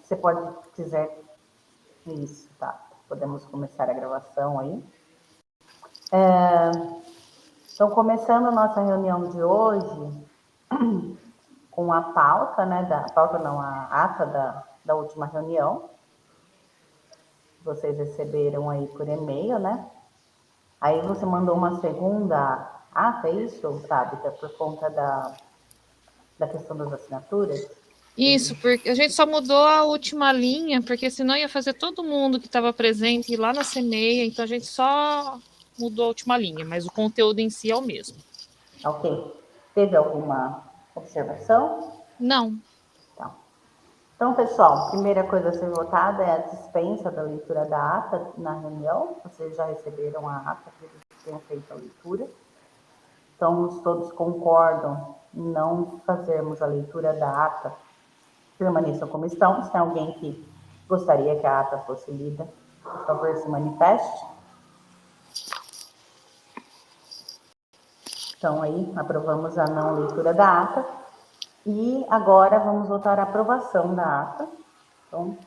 Você pode, se quiser, isso, tá. Podemos começar a gravação aí. Então, começando a nossa reunião de hoje, com a pauta, né, a ata da última reunião. Vocês receberam aí por e-mail, né? Aí você mandou uma segunda ata, é isso, Tabita, por conta da questão das assinaturas? Isso, porque a gente só mudou a última linha, porque senão ia fazer todo mundo que estava presente ir lá na CMEIA, então a gente só mudou a última linha, mas o conteúdo em si é o mesmo. Ok. Teve alguma observação? Não. Então, pessoal, a primeira coisa a ser votada é a dispensa da leitura da ata na reunião. Vocês já receberam a ata, acredito que tenham feito a leitura. Então, todos concordam em não fazermos a leitura da ata, permaneçam como estão. Se tem alguém que gostaria que a ata fosse lida, por favor, se manifeste. Então, aí, aprovamos a não leitura da ata. E agora vamos votar a aprovação da ata. Então,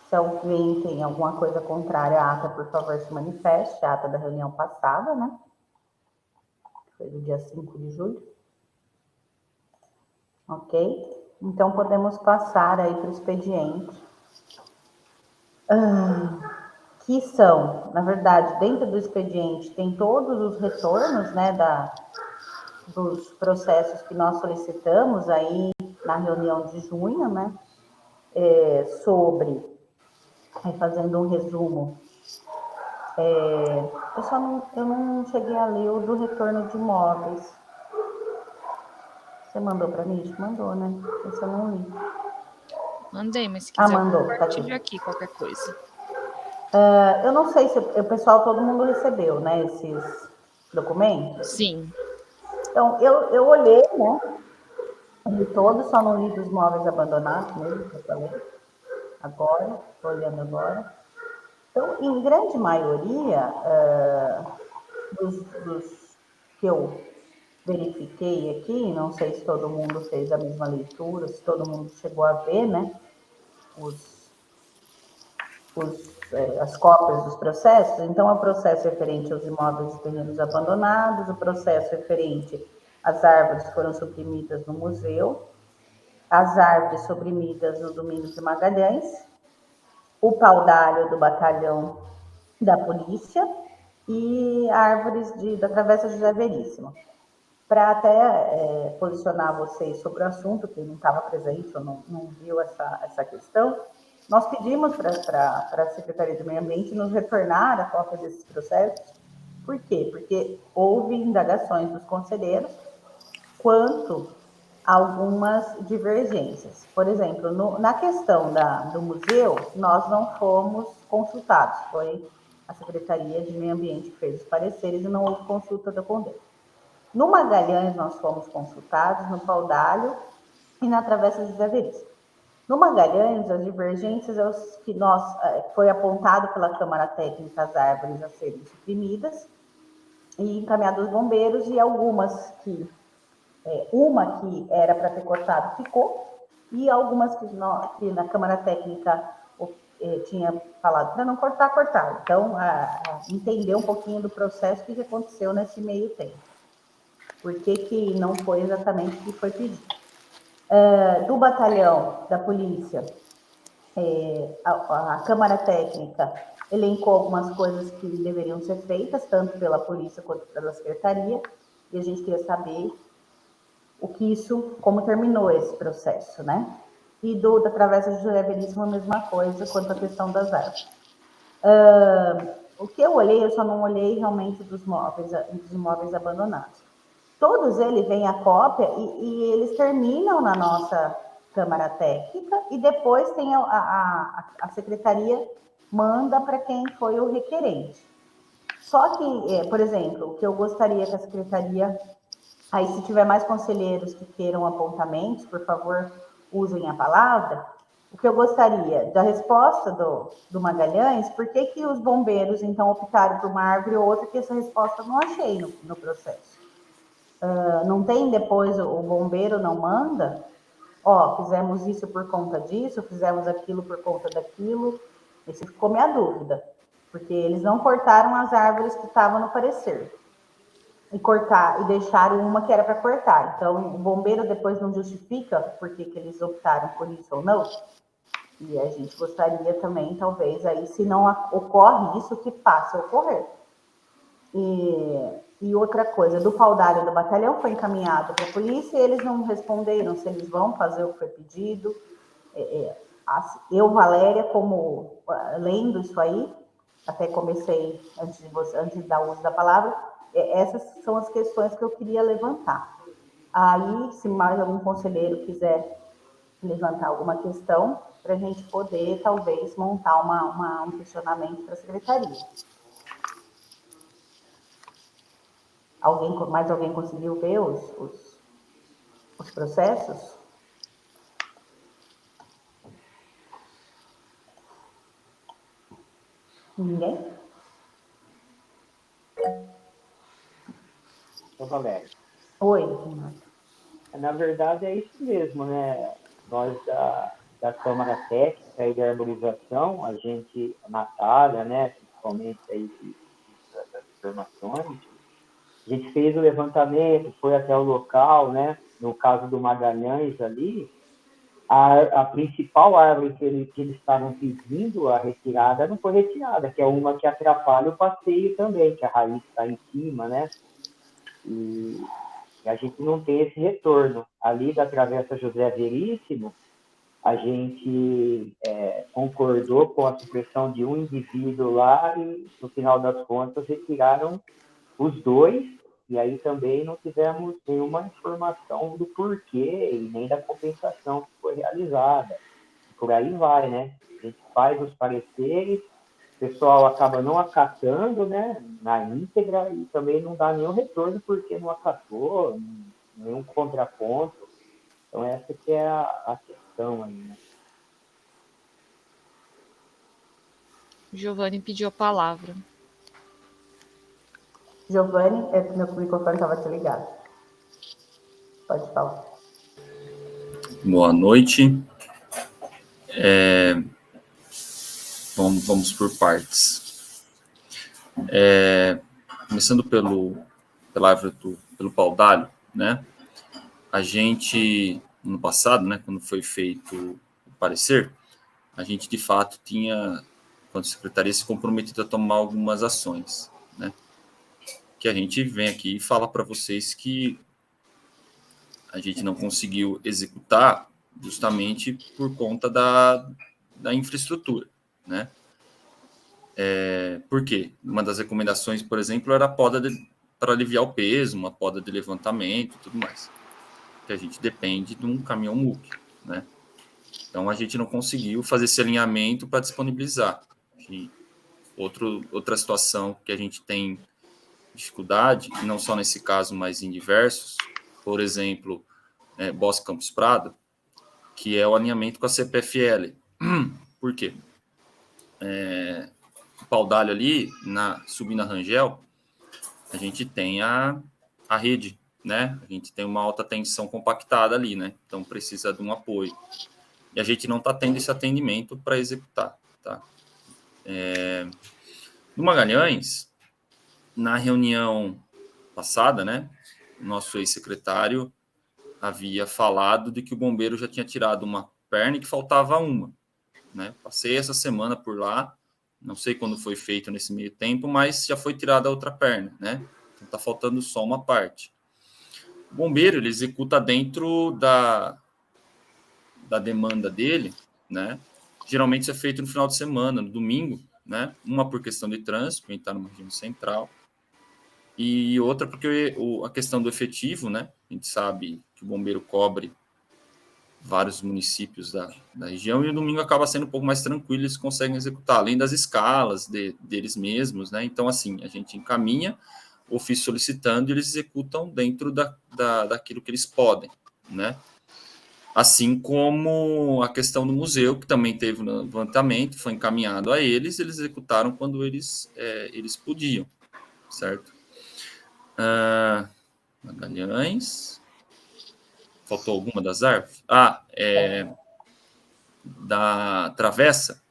se alguém tem alguma coisa contrária à ata, por favor, se manifeste. A ata da reunião passada, né? Foi do dia 5 de julho. Ok? Então, podemos passar aí para o expediente. Que são, na verdade, dentro do expediente, tem todos os retornos, né, dos processos que nós solicitamos aí na reunião de junho, né? Fazendo um resumo, eu não cheguei a ler o do retorno de imóveis. Você mandou para mim? Mandou, né? Esse eu não li. Mandei, mas se quiser mandou, compartilha aqui qualquer coisa. Eu não sei se o pessoal, todo mundo recebeu, né, esses documentos? Sim. Então, eu olhei, né, li todos, só não li dos móveis abandonados mesmo, que eu falei. Agora, estou olhando agora. Então, em grande maioria dos que eu verifiquei aqui, não sei se todo mundo fez a mesma leitura, se todo mundo chegou a ver, né, as cópias dos processos. Então, o processo referente aos imóveis e terrenos abandonados, o processo referente às árvores que foram suprimidas no museu, as árvores suprimidas no Domingos de Magalhães, o pau-d'alho do batalhão da polícia e árvores da Travessa José Veríssimo. Para até posicionar vocês sobre o assunto, quem não estava presente ou não viu essa questão, nós pedimos para a Secretaria do Meio Ambiente nos retornar a cópia desses processos. Por quê? Porque houve indagações dos conselheiros quanto a algumas divergências. Por exemplo, na questão do museu, nós não fomos consultados, foi a Secretaria de Meio Ambiente que fez os pareceres e não houve consulta da Condem. No Magalhães, nós fomos consultados, no pau-d'alho e na Travessa José Veríssimo. No Magalhães, as divergências foi apontado pela Câmara Técnica as árvores a serem suprimidas e encaminhadas aos bombeiros, e algumas uma que era para ter cortado ficou, e algumas que na Câmara Técnica tinha falado para não cortar, cortaram. Então, entender um pouquinho do processo que aconteceu nesse meio tempo. Por que não foi exatamente o que foi pedido. Do batalhão da polícia, a Câmara Técnica elencou algumas coisas que deveriam ser feitas, tanto pela polícia quanto pela secretaria, e a gente queria saber como terminou esse processo, né? E da Travessa de José Veríssimo, a mesma coisa, quanto à questão das árvores. O que eu olhei, eu só não olhei realmente dos imóveis abandonados. Todos eles vêm a cópia e eles terminam na nossa Câmara Técnica e depois tem a Secretaria manda para quem foi o requerente. Só que, por exemplo, o que eu gostaria que a Secretaria, aí se tiver mais conselheiros que queiram apontamentos, por favor, usem a palavra. O que eu gostaria da resposta do Magalhães, por que os bombeiros então optaram por uma árvore ou outra, que essa resposta eu não achei no processo. Não tem depois, o bombeiro não manda? ó, fizemos isso por conta disso, fizemos aquilo por conta daquilo. Esse ficou minha dúvida, porque eles não cortaram as árvores que estavam no parecer. E deixaram uma que era para cortar. Então, o bombeiro depois não justifica por que eles optaram por isso ou não. E a gente gostaria também, talvez, aí, se não ocorre isso, que passe a ocorrer. E outra coisa, do Paudalho do batalhão foi encaminhado para a polícia e eles não responderam se eles vão fazer o que foi pedido. Eu, Valéria, como lendo isso aí, até comecei, antes de dar o uso da palavra, essas são as questões que eu queria levantar. Aí, se mais algum conselheiro quiser levantar alguma questão, para a gente poder, talvez, montar um questionamento para a secretaria. Mais alguém conseguiu ver os processos? Ninguém? Valéria. Oi. Na verdade, é isso mesmo, né? Nós, da Câmara Técnica e da Arborização, a Natália, né, principalmente aí das informações, a gente fez o levantamento, foi até o local, né? No caso do Magalhães ali, a principal árvore que eles estavam pedindo a retirada não foi retirada, que é uma que atrapalha o passeio também, que a raiz está em cima, né? E a gente não tem esse retorno. Ali da Travessa José Veríssimo, a gente concordou com a supressão de um indivíduo lá e, no final das contas, retiraram os dois, e aí também não tivemos nenhuma informação do porquê e nem da compensação que foi realizada. Por aí vai, né? A gente faz os pareceres, o pessoal acaba não acatando, né, na íntegra, e também não dá nenhum retorno porque não acatou, nenhum contraponto. Então, essa que é a questão aí, né? Giovanni pediu a palavra. Giovanni, meu microfone estava desligado. Pode falar. Boa noite. Vamos por partes. Começando pela árvore pelo Paudalho, né? A gente, no passado, né, quando foi feito o parecer, a gente, de fato, tinha, quando a secretaria, se comprometido a tomar algumas ações, né? Que a gente vem aqui e fala para vocês que a gente não conseguiu executar justamente por conta da infraestrutura, né? Por quê? Uma das recomendações, por exemplo, era a poda para aliviar o peso, uma poda de levantamento e tudo mais. Que a gente depende de um caminhão MUC, né? Então, a gente não conseguiu fazer esse alinhamento para disponibilizar. E outra situação que a gente tem dificuldade, e não só nesse caso, mas em diversos, por exemplo, Bosque Campos Prado, que é o alinhamento com a CPFL. Por quê? O Paudalho ali, subindo a Rangel, a gente tem a rede, né? A gente tem uma alta tensão compactada ali, né? Então precisa de um apoio. E a gente não está tendo esse atendimento para executar, tá? No Magalhães, na reunião passada, né? O nosso ex-secretário havia falado de que o bombeiro já tinha tirado uma perna e que faltava uma, né? Passei essa semana por lá, não sei quando foi feito nesse meio tempo, mas já foi tirada a outra perna, né? Então está faltando só uma parte. O bombeiro, ele executa dentro da demanda dele, né? Geralmente isso é feito no final de semana, no domingo, né? Uma por questão de trânsito, quem está numa região central, e outra porque a questão do efetivo, né? A gente sabe que o bombeiro cobre vários municípios da região, e o domingo acaba sendo um pouco mais tranquilo, eles conseguem executar, além das escalas deles mesmos, né? Então, assim, a gente encaminha o ofício solicitando e eles executam dentro daquilo que eles podem, né? Assim como a questão do museu, que também teve um levantamento, foi encaminhado a eles executaram quando eles podiam, certo? Magalhães. Faltou alguma das árvores? Da travessa.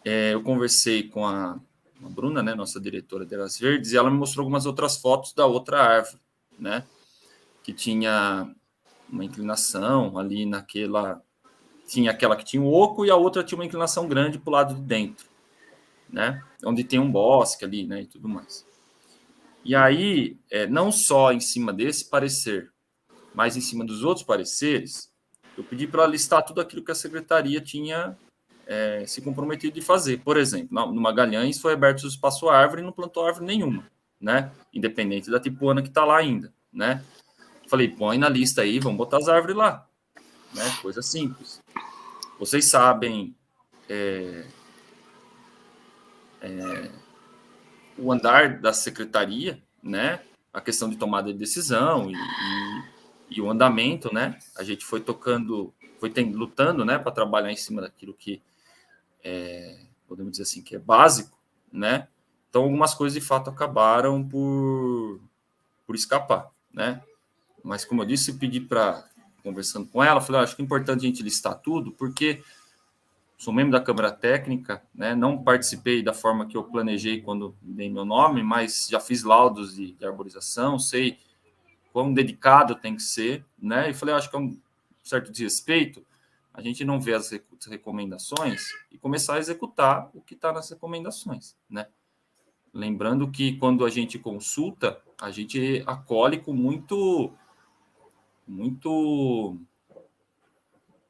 Eu conversei com a Bruna, né, nossa diretora de Áreas Verdes, e ela me mostrou algumas outras fotos da outra árvore, né, que tinha uma inclinação ali naquela... Tinha aquela que tinha o oco e a outra tinha uma inclinação grande para o lado de dentro, né, onde tem um bosque ali, né, e tudo mais. E aí, não só em cima desse parecer, mas em cima dos outros pareceres, eu pedi para listar tudo aquilo que a secretaria tinha se comprometido de fazer. Por exemplo, no Magalhães foi aberto o espaço árvore e não plantou árvore nenhuma, né? Independente da tipuana que está lá ainda, né? Falei, põe na lista aí, vamos botar as árvores lá, né? Coisa simples. Vocês sabem o andar da secretaria, né? A questão de tomada de decisão e o andamento, né? A gente foi lutando, né, para trabalhar em cima daquilo que podemos dizer assim, que é básico, né? Então, algumas coisas, de fato, acabaram por escapar, né? Mas, como eu disse, pedi para, conversando com ela, falei, acho que é importante a gente listar tudo, porque sou membro da Câmara Técnica, né? Não participei da forma que eu planejei quando dei meu nome, mas já fiz laudos de arborização, sei quão dedicado tem que ser, né? E falei, acho que é um certo desrespeito a gente não ver as recomendações e começar a executar o que está nas recomendações, né? Lembrando que quando a gente consulta, a gente acolhe com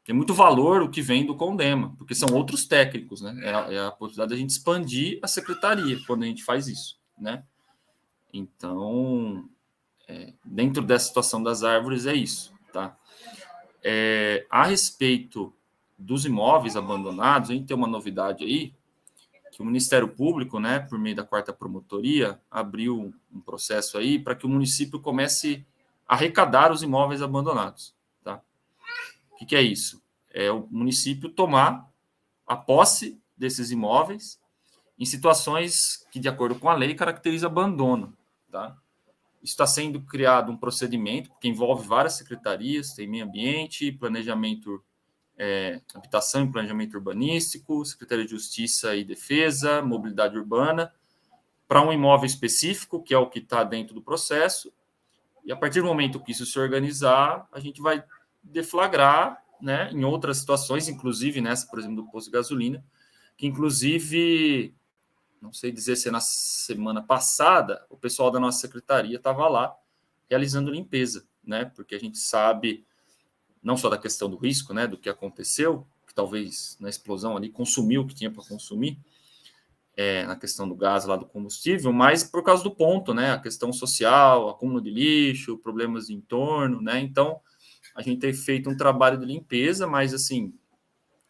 tem muito valor o que vem do Condema, porque são outros técnicos, né? É a possibilidade da gente expandir a secretaria quando a gente faz isso, né? Então, dentro dessa situação das árvores, é isso, tá? A respeito dos imóveis abandonados, a gente tem uma novidade aí, que o Ministério Público, né, por meio da 4ª Promotoria, abriu um processo aí para que o município comece a arrecadar os imóveis abandonados, tá? O que é isso? É o município tomar a posse desses imóveis em situações que, de acordo com a lei, caracteriza abandono, tá? Está sendo criado um procedimento que envolve várias secretarias, tem meio ambiente, planejamento, habitação e planejamento urbanístico, Secretaria de Justiça e Defesa, mobilidade urbana, para um imóvel específico, que é o que está dentro do processo, e a partir do momento que isso se organizar, a gente vai deflagrar, né, em outras situações, inclusive nessa, por exemplo, do posto de gasolina, que inclusive... Não sei dizer se na semana passada o pessoal da nossa secretaria estava lá realizando limpeza, né? Porque a gente sabe não só da questão do risco, né? Do que aconteceu, que talvez na explosão ali consumiu o que tinha para consumir, na questão do gás lá do combustível, mas por causa do ponto, né? A questão social, acúmulo de lixo, problemas de entorno, né? Então a gente tem feito um trabalho de limpeza, mas assim,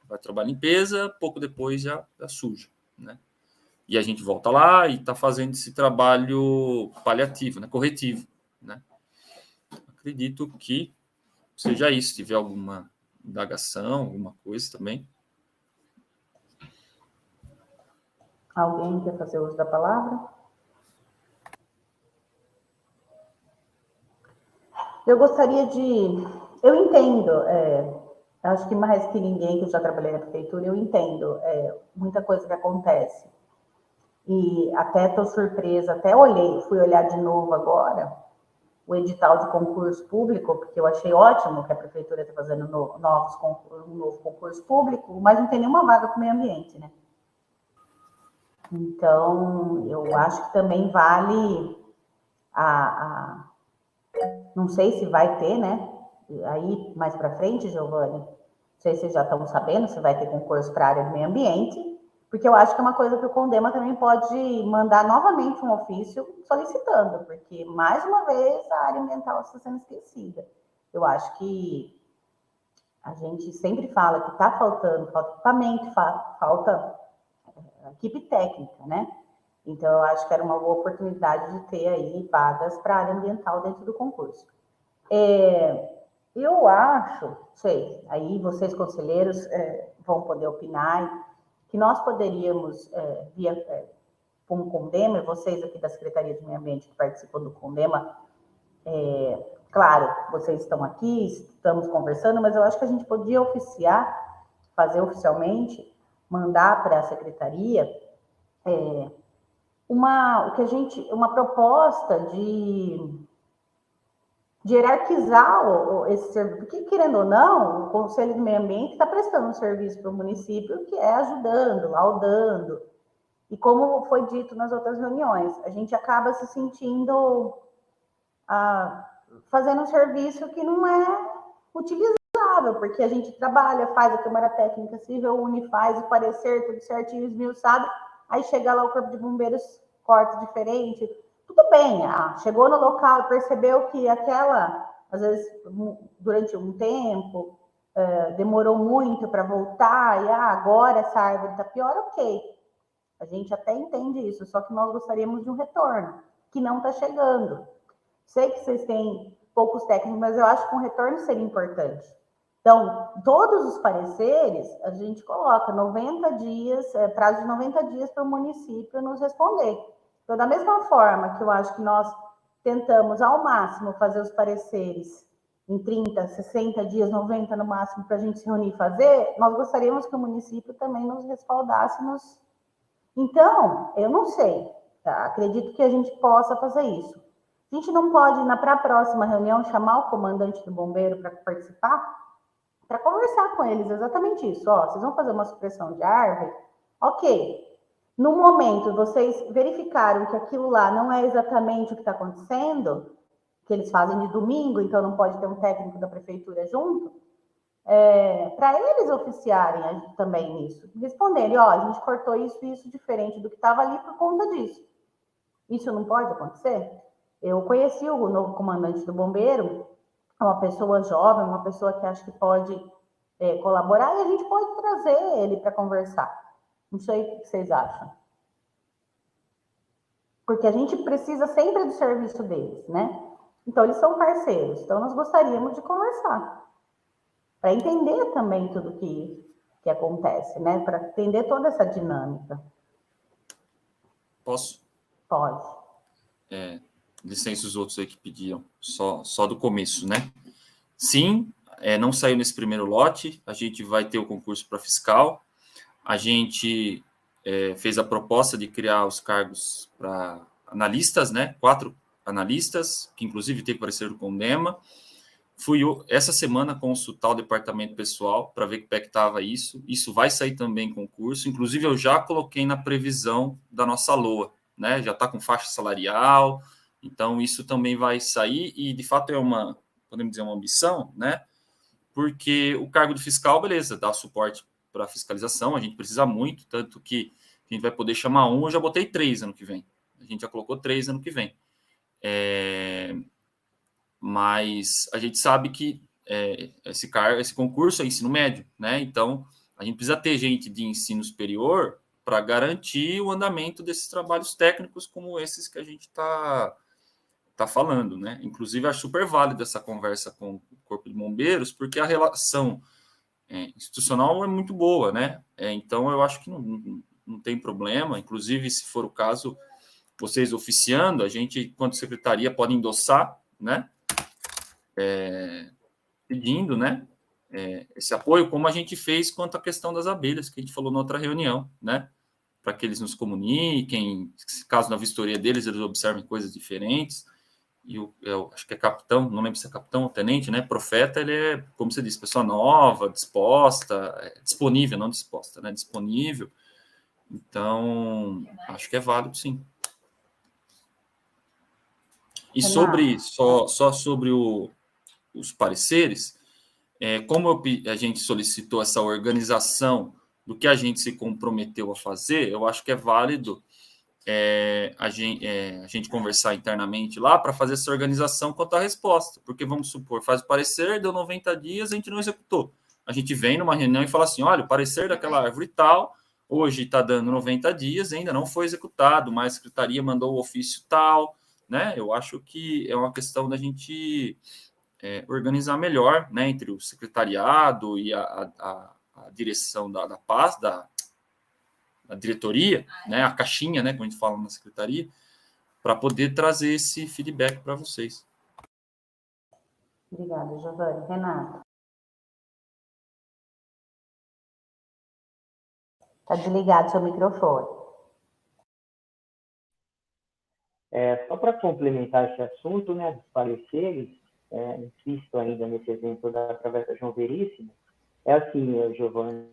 vai trabalhar limpeza, pouco depois já suja, né? E a gente volta lá e está fazendo esse trabalho paliativo, né, corretivo, né? Acredito que seja isso. Se tiver alguma indagação, alguma coisa também. Alguém quer fazer uso da palavra? Eu gostaria de... Eu entendo, acho que mais que ninguém que já trabalhei na prefeitura, eu entendo muita coisa que acontece. E até estou surpresa, até fui olhar de novo agora o edital de concurso público, porque eu achei ótimo que a prefeitura está fazendo um novo concurso público, mas não tem nenhuma vaga para o meio ambiente, né? Então, eu acho que também vale não sei se vai ter, né? Aí, mais para frente, Giovanni, não sei se vocês já estão sabendo se vai ter concurso para a área do meio ambiente, porque eu acho que é uma coisa que o Condema também pode mandar novamente um ofício solicitando, porque, mais uma vez, a área ambiental está sendo esquecida. Eu acho que a gente sempre fala que está falta equipamento, falta equipe técnica, né? Então, eu acho que era uma boa oportunidade de ter aí vagas para a área ambiental dentro do concurso. Eu acho, sei, aí vocês conselheiros vão poder opinar, que nós poderíamos, com o Condema, vocês aqui da Secretaria de Meio Ambiente que participam do Condema, Claro, vocês estão aqui, estamos conversando, mas eu acho que a gente podia fazer oficialmente, mandar para a secretaria uma proposta de hierarquizar esse serviço, porque, querendo ou não, o Conselho do Meio Ambiente está prestando um serviço para o município que é ajudando, laudando, e como foi dito nas outras reuniões, a gente acaba se sentindo fazendo um serviço que não é utilizável, porque a gente trabalha, faz a Câmara Técnica, se reúne, faz o parecer, tudo certinho, esmiuçado, aí chega lá o Corpo de Bombeiros, corta diferente, tudo bem, chegou no local, percebeu que às vezes, durante um tempo, demorou muito para voltar, e agora essa árvore está pior, ok. A gente até entende isso, só que nós gostaríamos de um retorno, que não está chegando. Sei que vocês têm poucos técnicos, mas eu acho que um retorno seria importante. Então, todos os pareceres, a gente coloca 90 dias, prazo de 90 dias para o município nos responder. Então, da mesma forma que eu acho que nós tentamos ao máximo fazer os pareceres em 30, 60 dias, 90 no máximo, para a gente se reunir e fazer, nós gostaríamos que o município também nos respaldasse. Então, eu não sei, tá? Acredito que a gente possa fazer isso. A gente não pode, para a próxima reunião, chamar o comandante do bombeiro para participar? Para conversar com eles exatamente isso. Vocês vão fazer uma supressão de árvore? Ok. No momento, vocês verificaram que aquilo lá não é exatamente o que está acontecendo, que eles fazem de domingo, então não pode ter um técnico da prefeitura junto, para eles oficiarem também nisso. Responderem, a gente cortou isso e isso diferente do que estava ali por conta disso. Isso não pode acontecer? Eu conheci o novo comandante do bombeiro, uma pessoa jovem, uma pessoa que acho que pode colaborar, e a gente pode trazer ele para conversar. Não sei o que vocês acham. Porque a gente precisa sempre do serviço deles, né? Então, eles são parceiros. Então, nós gostaríamos de conversar. Para entender também tudo que acontece, né? Para entender toda essa dinâmica. Posso? Pode. Licença os outros aí que pediam, só do começo, né? Sim, não saiu nesse primeiro lote, a gente vai ter o concurso para fiscal, a gente fez a proposta de criar os cargos para analistas, né? 4 analistas, que inclusive tem parecer do Condema. Fui essa semana consultar o departamento pessoal para ver que estava isso vai sair também em concurso, inclusive eu já coloquei na previsão da nossa LOA, né? Já está com faixa salarial, então isso também vai sair e de fato podemos dizer, uma ambição, né? Porque o cargo de fiscal, beleza, dá suporte para fiscalização, a gente precisa muito, tanto que a gente vai poder chamar eu já botei 3 ano que vem. A gente já colocou 3 ano que vem. Mas a gente sabe que esse concurso é ensino médio, né? Então, a gente precisa ter gente de ensino superior para garantir o andamento desses trabalhos técnicos como esses que a gente está falando, né? Inclusive, acho super válido essa conversa com o Corpo de Bombeiros, porque a relação institucional é muito boa, né? Então, eu acho que não tem problema. Inclusive, se for o caso, vocês oficiando, a gente, quanto secretaria, pode endossar, né? Pedindo, né? Esse apoio, como a gente fez quanto à questão das abelhas, que a gente falou na outra reunião, né? Para que eles nos comuniquem, caso na vistoria deles eles observem coisas diferentes. E eu acho que é capitão, não lembro se é capitão ou tenente, né? Profeta, ele é, como você disse, pessoa nova, disposta, disponível, não disposta, né? Disponível. Então, acho que é válido, sim. E só sobre os pareceres, como a gente solicitou essa organização do que a gente se comprometeu a fazer, eu acho que é válido a gente conversar internamente lá para fazer essa organização quanto à resposta, porque vamos supor, faz o parecer, deu 90 dias, a gente não executou. A gente vem numa reunião e fala assim, olha, o parecer daquela árvore tal, hoje está dando 90 dias, ainda não foi executado, mas a secretaria mandou o ofício tal, né? Eu acho que é uma questão da gente organizar melhor, né, entre o secretariado e a direção da paz, da diretoria, né, a caixinha, né, como a gente fala na secretaria, para poder trazer esse feedback para vocês. Obrigada, Giovanni. Renato. Está desligado seu microfone. Só para complementar esse assunto, né, dos pareceres, insisto ainda nesse exemplo da Travessa João Veríssimo, é assim, Giovanni,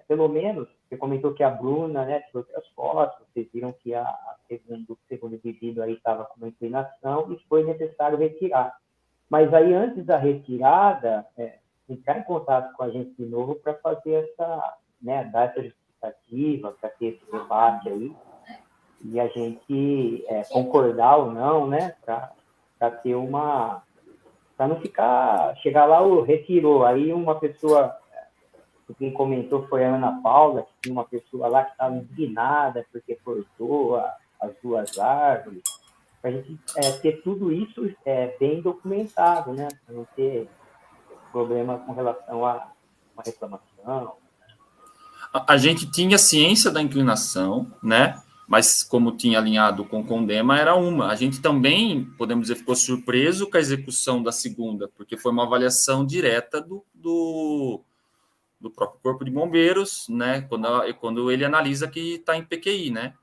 pelo menos, você comentou que a Bruna, né, tirou outras fotos, vocês viram que o segundo pedido aí estava com uma inclinação e foi necessário retirar. Mas aí, antes da retirada, entrar em contato com a gente de novo para fazer dar essa justificativa, para ter esse debate aí, e a gente concordar ou não, né, para ter para não chegar lá, retirou, aí uma pessoa, quem comentou foi a Ana Paula, que tinha uma pessoa lá que estava indignada porque cortou as duas árvores, para a gente ter tudo isso bem documentado, né, para não ter problema com relação a uma reclamação. A gente tinha ciência da inclinação, né? Mas como tinha alinhado com o Condema, era uma. A gente também, podemos dizer, ficou surpreso com a execução da segunda, porque foi uma avaliação direta do próprio Corpo de Bombeiros, né? Quando ele analisa que está em PQI, né?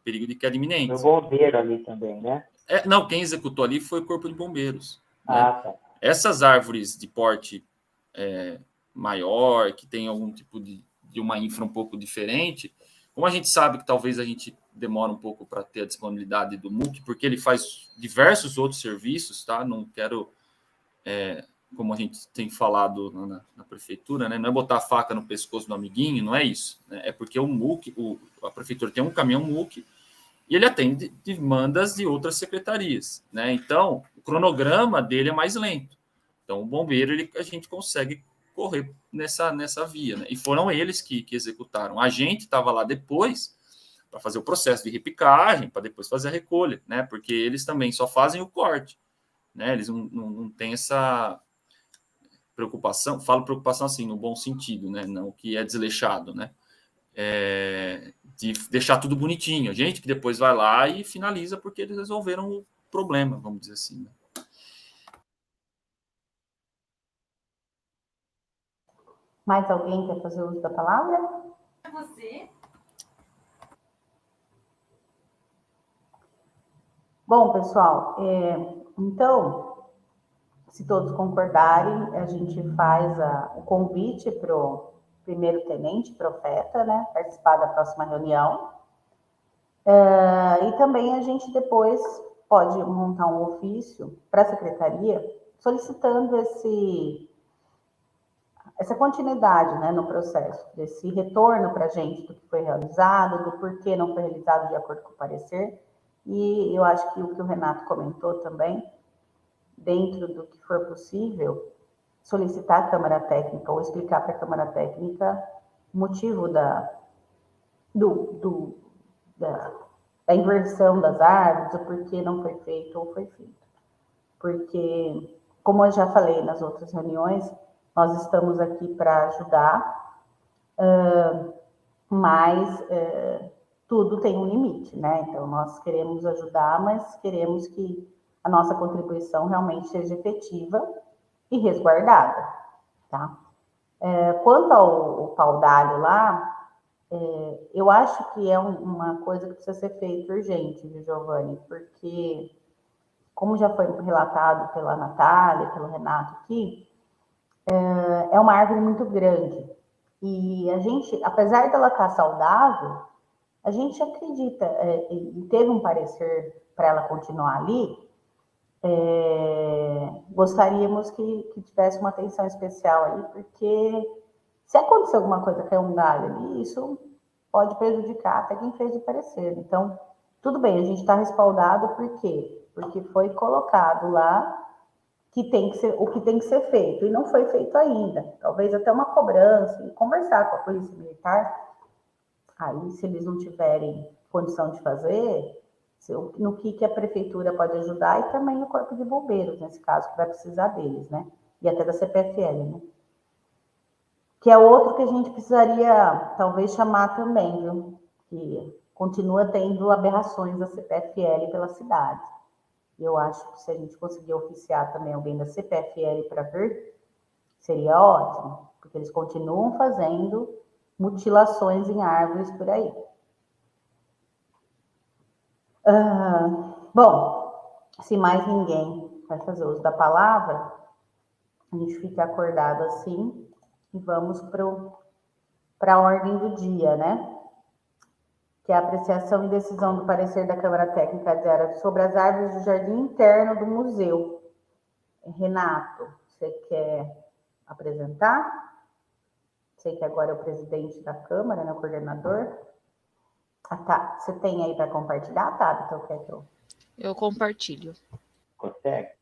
Perigo de queda iminente. O bombeiro ali também, né? Não, quem executou ali foi o Corpo de Bombeiros. Né? Tá. Essas árvores de porte maior, que tem algum tipo de uma infra um pouco diferente, como a gente sabe que talvez a gente demora um pouco para ter a disponibilidade do MUC, porque ele faz diversos outros serviços, tá? Não quero, como a gente tem falado na prefeitura, né? Não é botar a faca no pescoço do amiguinho, não é isso. Né? É porque o MUC, a prefeitura tem um caminhão MUC e ele atende demandas de outras secretarias, né? Então, o cronograma dele é mais lento. Então, o bombeiro, a gente consegue correr nessa via, né? E foram eles que executaram. A gente estava lá depois para fazer o processo de repicagem, para depois fazer a recolha, né? Porque eles também só fazem o corte, né? Eles não têm essa preocupação, falo preocupação assim, no bom sentido, né? Não que é desleixado, né? De deixar tudo bonitinho. A gente que depois vai lá e finaliza porque eles resolveram o problema, vamos dizer assim, né? Mais alguém quer fazer uso da palavra? Você? Bom, pessoal, então, se todos concordarem, a gente faz o convite para o primeiro-tenente Profeta, né, participar da próxima reunião. E também a gente depois pode montar um ofício para a secretaria solicitando essa continuidade, né, no processo, desse retorno para a gente do que foi realizado, do porquê não foi realizado de acordo com o parecer. E eu acho que o que o Renato comentou também, dentro do que for possível, solicitar a Câmara Técnica ou explicar para a Câmara Técnica o motivo da inversão das árvores, o porquê não foi feito ou foi feito. Porque, como eu já falei nas outras reuniões, nós estamos aqui para ajudar, mas tudo tem um limite, né? Então, nós queremos ajudar, mas queremos que a nossa contribuição realmente seja efetiva e resguardada, tá? Quanto ao pau-d'alho lá, eu acho que é uma coisa que precisa ser feita urgente, viu, Giovanni? Porque, como já foi relatado pela Natália, pelo Renato aqui, é uma árvore muito grande. E a gente, apesar dela estar saudável, a gente acredita, e teve um parecer para ela continuar ali, gostaríamos que tivesse uma atenção especial ali, porque se acontecer alguma coisa, cair um galho ali, isso pode prejudicar até quem fez o parecer. Então, tudo bem, a gente está respaldado, por quê? Porque foi colocado lá o que tem que ser feito, e não foi feito ainda. Talvez até uma cobrança, e conversar com a Polícia Militar, aí se eles não tiverem condição de fazer, no que a Prefeitura pode ajudar, e também o Corpo de Bombeiros, nesse caso, que vai precisar deles, né? E até da CPFL, né? Que é outro que a gente precisaria, talvez, chamar também, viu? Que continua tendo aberrações da CPFL pela cidade. Eu acho que se a gente conseguir oficiar também alguém da CPFL para vir, seria ótimo, porque eles continuam fazendo mutilações em árvores por aí. Bom, se mais ninguém vai fazer uso da palavra, a gente fica acordado assim e vamos para a ordem do dia, né? Que é a apreciação e decisão do parecer da Câmara Técnica de Área sobre as árvores do jardim interno do museu. Renato, você quer apresentar? Sei que agora é o presidente da Câmara, né, o coordenador. Ah, tá. Você tem aí para compartilhar, tá? Então, quer que eu... Eu compartilho. Consegue?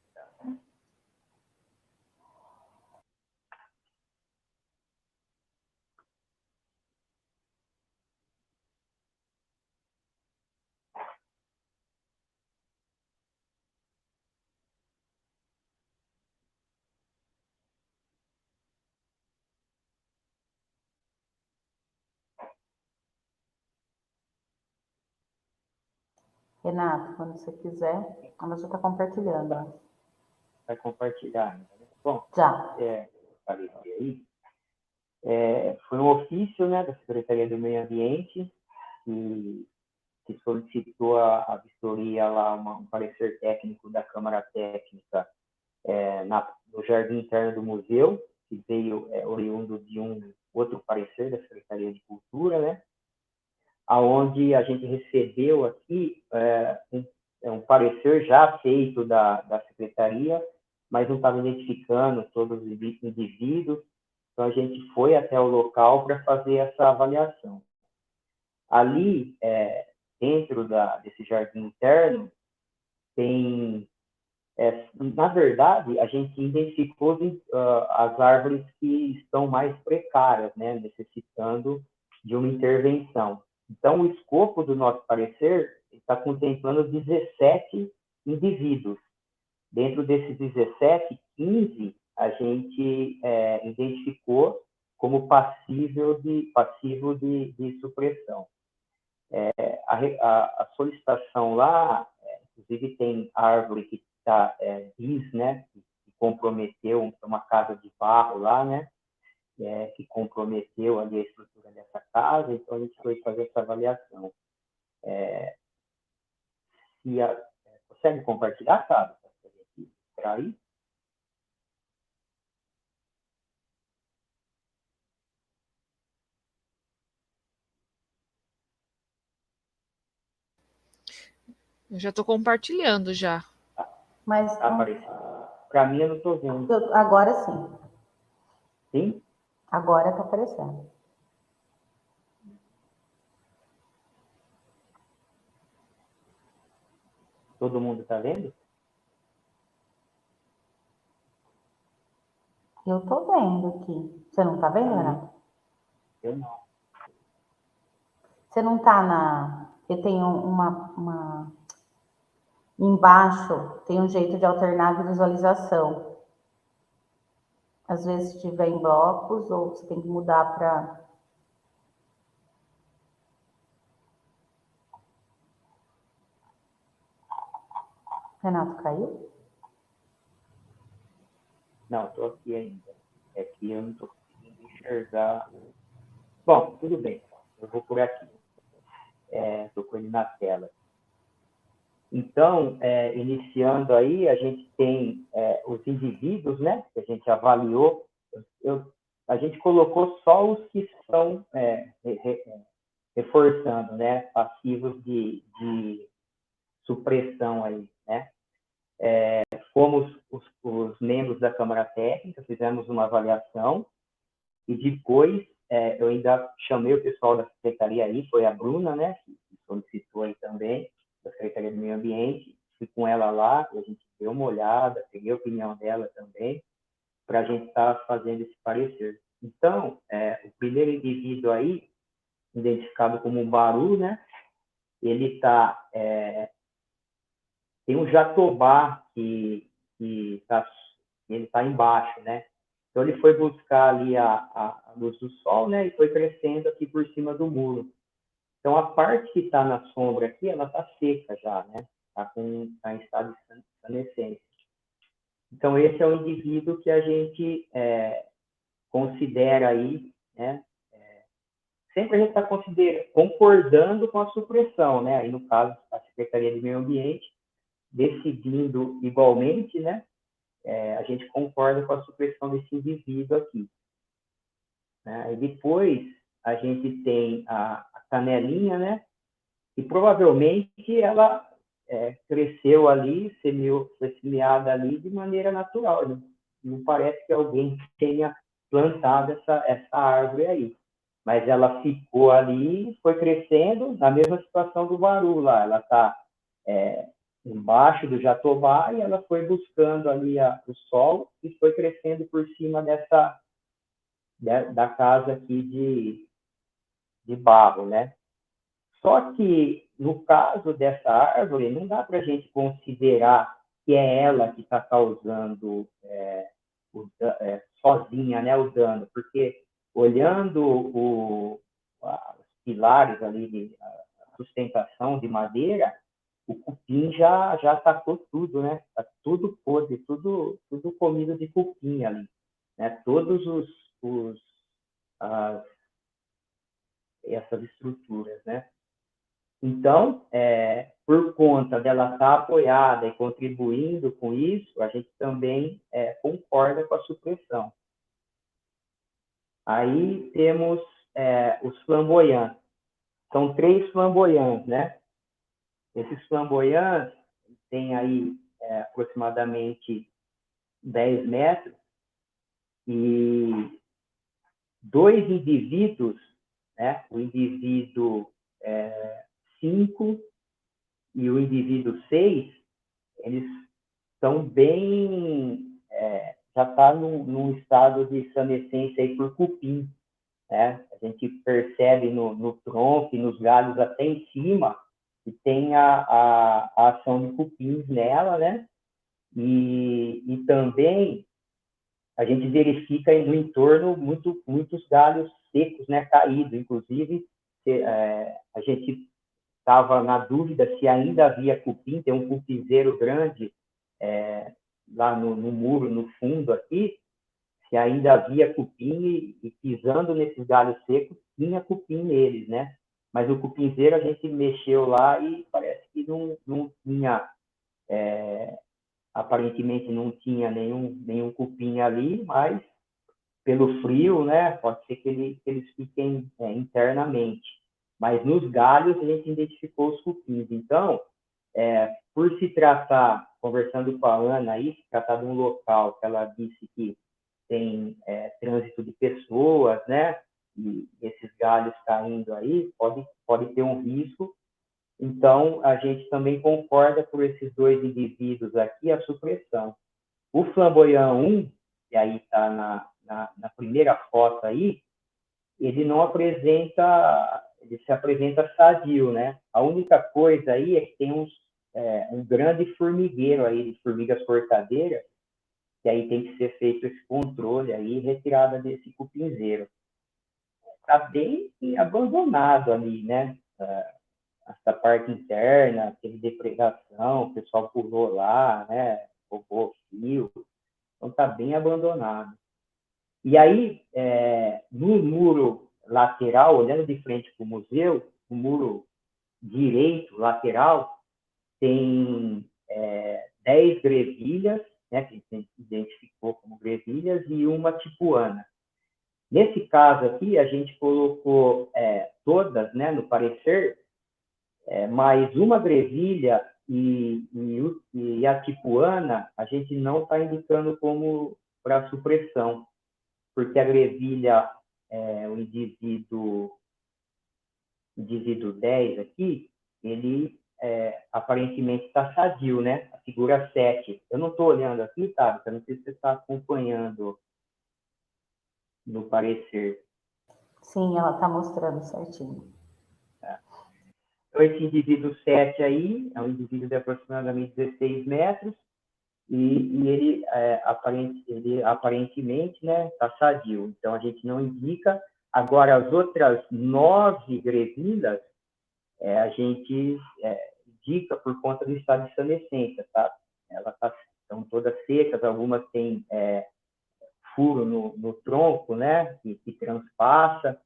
Renato, quando você quiser, ela já está compartilhando. Né? Vai compartilhar. Né? Bom, já. Aparecer aí. Foi um ofício, né, da Secretaria do Meio Ambiente que solicitou a vistoria lá, um parecer técnico da Câmara Técnica no jardim interno do museu, que veio oriundo de um outro parecer da Secretaria de Cultura, né, aonde a gente recebeu aqui um parecer já feito da Secretaria, mas não estava identificando todos os indivíduos, então a gente foi até o local para fazer essa avaliação. Ali, dentro desse jardim interno, tem, na verdade, a gente identificou as árvores que estão mais precárias, né, necessitando de uma intervenção. Então, o escopo do nosso parecer está contemplando 17 indivíduos. Dentro desses 17, 15 a gente identificou como passivo de supressão. A solicitação lá, inclusive tem árvore que está né, que comprometeu uma casa de barro lá, né, que comprometeu ali a estrutura dessa casa, então a gente foi fazer essa avaliação. Consegue compartilhar, sabe? Para aí? Eu já estou compartilhando já. Mas tá aparecendo. Para mim, eu não estou vendo. Agora sim. Sim? Agora está aparecendo. Todo mundo está vendo? Eu estou vendo aqui. Você não está vendo, Renato? Eu não. Você não está na... Eu tenho uma... Embaixo tem um jeito de alternar a visualização. Às vezes, se estiver em blocos, ou você tem que mudar para... Renato, caiu? Não, estou aqui ainda. É que eu não estou conseguindo enxergar. Bom, tudo bem. Eu vou por aqui. Estou com ele na tela. Então, iniciando aí, a gente tem os indivíduos, né, que a gente avaliou. A gente colocou só os que são, reforçando, né, passivos de supressão aí, né. Fomos os membros da Câmara Técnica, fizemos uma avaliação e depois eu ainda chamei o pessoal da Secretaria aí, foi a Bruna, né, que solicitou aí também, da Secretaria do Meio Ambiente, fui com ela lá, e a gente deu uma olhada, peguei a opinião dela também, para a gente estar fazendo esse parecer. Então, o primeiro indivíduo aí, identificado como um Baru, né, ele tem um jatobá que ele está embaixo, né? Então ele foi buscar ali a luz do sol, né? E foi crescendo aqui por cima do muro. Então a parte que está na sombra aqui, ela está seca já, né? em estado de senescência. Então, esse é o indivíduo que a gente considera aí, né? Sempre a gente está concordando com a supressão, né? Aí, no caso, a Secretaria de Meio Ambiente, decidindo igualmente, né? A gente concorda com a supressão desse indivíduo aqui. Né? E depois, a gente tem a canelinha, né? E provavelmente ela cresceu ali, foi semeada ali de maneira natural. Não parece que alguém tenha plantado essa árvore aí. Mas ela ficou ali, foi crescendo, na mesma situação do baru lá. Ela está embaixo do jatobá e ela foi buscando ali o solo e foi crescendo por cima da casa aqui de barro, né? Só que, no caso dessa árvore, não dá para a gente considerar que é ela que está causando sozinha, né, o dano, porque olhando os pilares ali, a sustentação de madeira, o cupim já atacou tudo, né? Está tudo podre, tudo comido de cupim ali, né? Todos essas estruturas, né? Então, por conta dela estar apoiada e contribuindo com isso, a gente também concorda com a supressão. Aí temos os flamboyantes. São 3 flamboyantes, né? Esses flamboyantes têm aí aproximadamente 10 metros e 2 indivíduos, né? O indivíduo 5 e o indivíduo 6, eles estão bem, já está num estado de senescência aí por cupim, né? A gente percebe no tronco e nos galhos até em cima que tem a ação de cupins nela, né? E também a gente verifica aí no entorno muitos galhos secos, né, caídos. Inclusive, a gente estava na dúvida se ainda havia cupim, tem um cupinzeiro grande lá no muro, no fundo aqui, se ainda havia cupim e pisando nesses galhos secos, tinha cupim neles, né? Mas o cupinzeiro a gente mexeu lá e parece que não tinha, aparentemente não tinha nenhum cupim ali, mas pelo frio, né, pode ser que eles fiquem internamente. Mas nos galhos a gente identificou os cupins. Então, por se tratar, conversando com a Ana aí, se tratar de um local que ela disse que tem trânsito de pessoas, né, e esses galhos caindo aí, pode ter um risco. Então, a gente também concorda por esses 2 indivíduos aqui, a supressão. O flamboyant 1, que aí está na primeira foto aí, ele não apresenta, ele se apresenta sadio, né? A única coisa aí é que tem um grande formigueiro aí de formigas portadeiras, que aí tem que ser feito esse controle aí, retirada desse cupinzeiro. Está bem abandonado ali, né? Essa parte interna, teve depredação, o pessoal pulou lá, né? Roubou fio, então está bem abandonado. E aí, no muro lateral, olhando de frente para o museu, o muro direito, lateral, tem 10 grevilhas, né, que a gente identificou como grevilhas, e uma tipuana. Nesse caso aqui, a gente colocou todas, né, no parecer, mas uma grevilha e a tipuana, a gente não está indicando como para supressão, porque a grevilha, o indivíduo 10 aqui, ele aparentemente está sadio, né? A figura 7. Eu não estou olhando aqui, tá? Eu não sei se você está acompanhando no parecer. Sim, ela está mostrando certinho. Então, esse indivíduo 7 aí é um indivíduo de aproximadamente 16 metros e ele, aparentemente, né, está sadio. Então, a gente não indica. Agora, as outras 9 grevilhas, a gente prejudica por conta do estado de senescência, tá? Elas estão todas secas, algumas têm furo no tronco, né, que transpassa,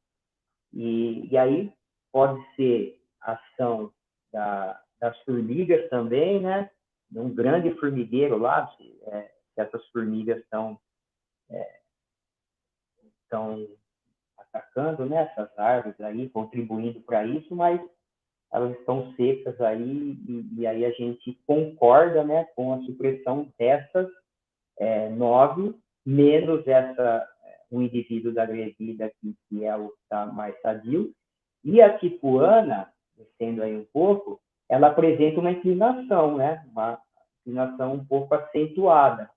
e aí pode ser ação das formigas também, né, um grande formigueiro lá, se essas formigas estão atacando, né, essas árvores aí, contribuindo para isso, mas elas estão secas aí, e aí a gente concorda, né, com a supressão dessas 9, menos um indivíduo da agredida que é o que está mais sadio. E a tipuana, descendo aí um pouco, ela apresenta uma inclinação, né, uma inclinação um pouco acentuada,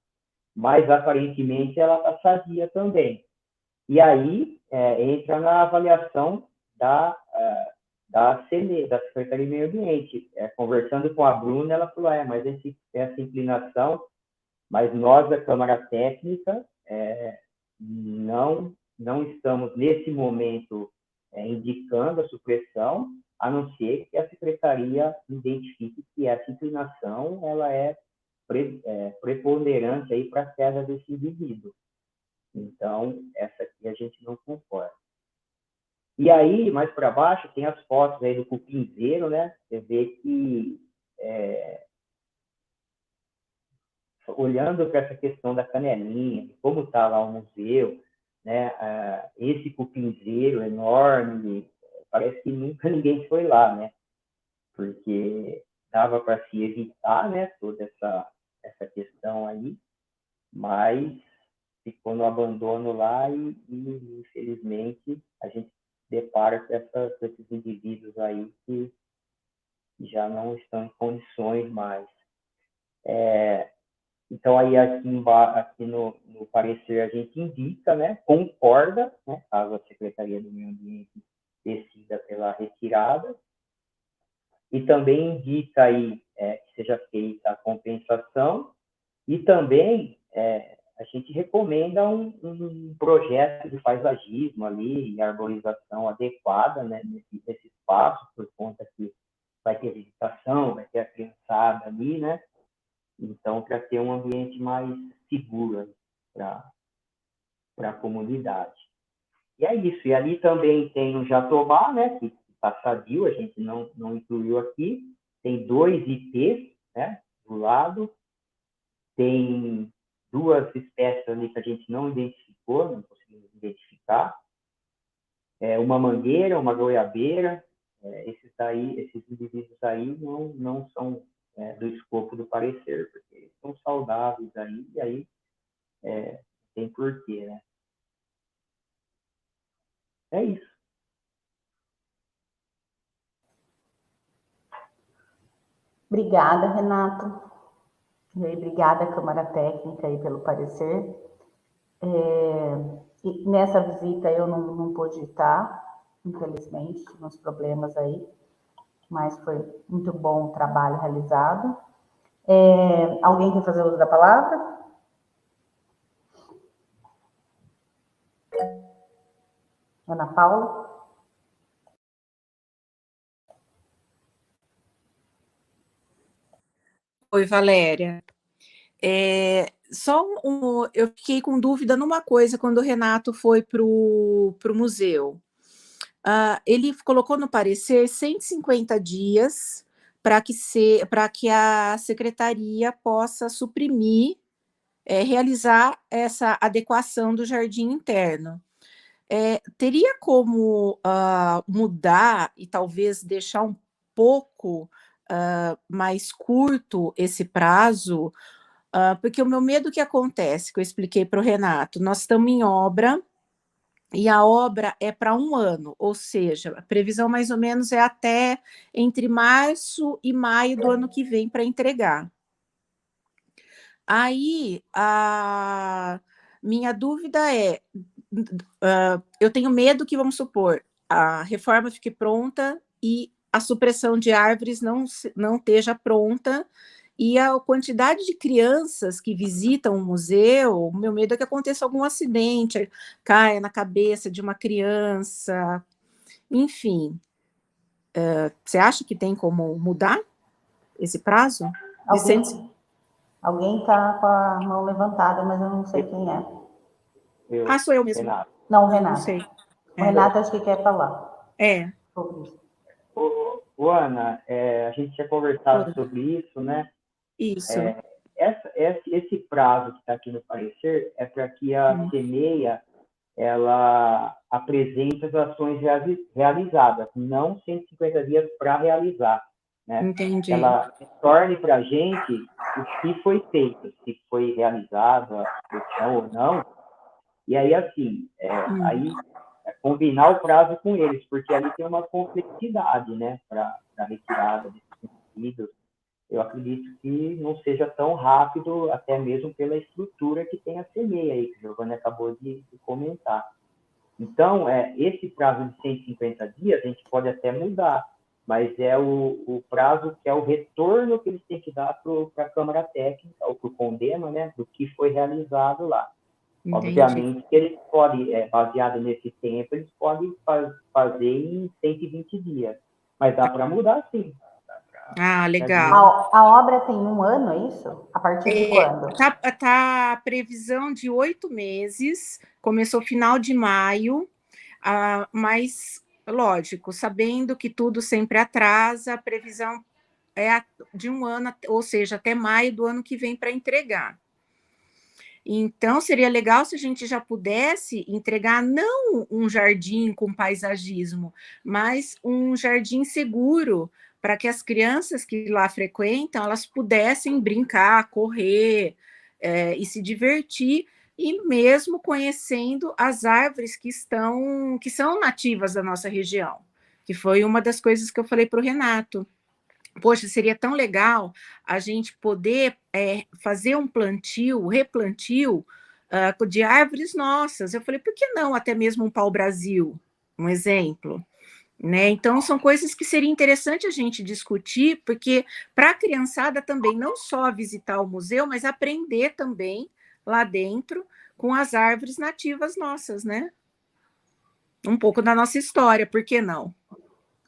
mas aparentemente ela está sadia também. E aí entra na avaliação da CNE, da Secretaria de Meio Ambiente. Conversando com a Bruna, ela falou, mas essa inclinação, mas nós da Câmara Técnica não estamos, nesse momento, indicando a supressão, a não ser que a Secretaria identifique que essa inclinação ela é preponderante aí para a queda desse indivíduo. Então, essa aqui a gente não concorda. E aí, mais para baixo, tem as fotos aí do cupinzeiro, né? Você vê que, olhando para essa questão da canelinha, de como está lá o museu, né? Esse cupinzeiro enorme, parece que nunca ninguém foi lá, né? Porque dava para se evitar, né? Toda essa questão aí, mas ficou no abandono lá e infelizmente, a gente depara com esses indivíduos aí que já não estão em condições mais. Então, aí aqui no parecer a gente indica, né, concorda, né, caso a Secretaria do Meio Ambiente decida pela retirada, e também indica aí que seja feita a compensação, e também a gente recomenda um projeto de paisagismo ali, e arborização adequada, né, nesse espaço, por conta que vai ter vegetação, vai ter a criançada ali, né? Então, para ter um ambiente mais seguro para a comunidade. E é isso. E ali também tem o jatobá, né, que está sadio, a gente não incluiu aqui. Tem 2 IPs, né, do lado. Tem 2 espécies ali que a gente não identificou, não conseguimos identificar. Uma mangueira, uma goiabeira. Esses indivíduos aí não são do escopo do parecer, porque eles são saudáveis aí, e aí tem porquê, né? É isso. Obrigada, Renato. E obrigada, Câmara Técnica, aí, pelo parecer. E nessa visita eu não pude estar, infelizmente, nos problemas aí, mas foi muito bom o trabalho realizado. Alguém quer fazer uso da palavra? Ana Paula? Oi, Valéria. Eu fiquei com dúvida numa coisa quando o Renato foi para o museu. Ele colocou no parecer 150 dias para que a secretaria possa suprimir, realizar essa adequação do jardim interno. Teria como mudar e talvez deixar um pouco mais curto esse prazo? Porque o meu medo que acontece, que eu expliquei para o Renato, nós estamos em obra, e a obra é para 1 ano, ou seja, a previsão mais ou menos é até entre março e maio do ano que vem para entregar. Aí, a minha dúvida é, eu tenho medo que, vamos supor, a reforma fique pronta e a supressão de árvores não esteja pronta, e a quantidade de crianças que visitam o museu, o meu medo é que aconteça algum acidente, caia na cabeça de uma criança, enfim. Você acha que tem como mudar? esse prazo? De Alguém 100... está com a mão levantada, mas eu não sei quem é. Sou eu mesmo. Renato. Não, o Não Renato. sei. O Renato acho que quer falar sobre isso. Ana, a gente tinha conversado sobre isso, né? Isso. Esse prazo que está aqui no parecer é para que a CEMEIA ela apresente as ações realizadas, não 150 dias para realizar, né? Entendi. Ela torne para a gente o que foi feito, se foi realizada a produção ou não, e aí, assim, combinar o prazo com eles, porque ali tem uma complexidade, né, para a retirada desses resíduos. Eu acredito que não seja tão rápido, até mesmo pela estrutura que tem a CEMEIA aí, que o Giovanni acabou de comentar. Então, esse prazo de 150 dias, a gente pode até mudar, mas é o prazo que é o retorno que eles têm que dar para a Câmara Técnica, ou para o CONDEMA, né, do que foi realizado lá. Entendi. Obviamente que eles podem, baseado nesse tempo, eles podem fazer em 120 dias, mas dá para mudar sim. Legal. A obra tem 1 ano, é isso? A partir de quando? Tá a previsão de 8 meses, começou final de maio, mas, lógico, sabendo que tudo sempre atrasa, a previsão é de 1 ano, ou seja, até maio do ano que vem para entregar. Então, seria legal se a gente já pudesse entregar não um jardim com paisagismo, mas um jardim seguro, para que as crianças que lá frequentam, elas pudessem brincar, correr, e se divertir, e mesmo conhecendo as árvores que são nativas da nossa região, que foi uma das coisas que eu falei para o Renato. Poxa, seria tão legal a gente poder fazer um replantio de árvores nossas. Eu falei, por que não até mesmo um pau-brasil, um exemplo? Né? Então, são coisas que seria interessante a gente discutir, porque para a criançada também, não só visitar o museu, mas aprender também lá dentro com as árvores nativas nossas, né? Um pouco da nossa história, por que não?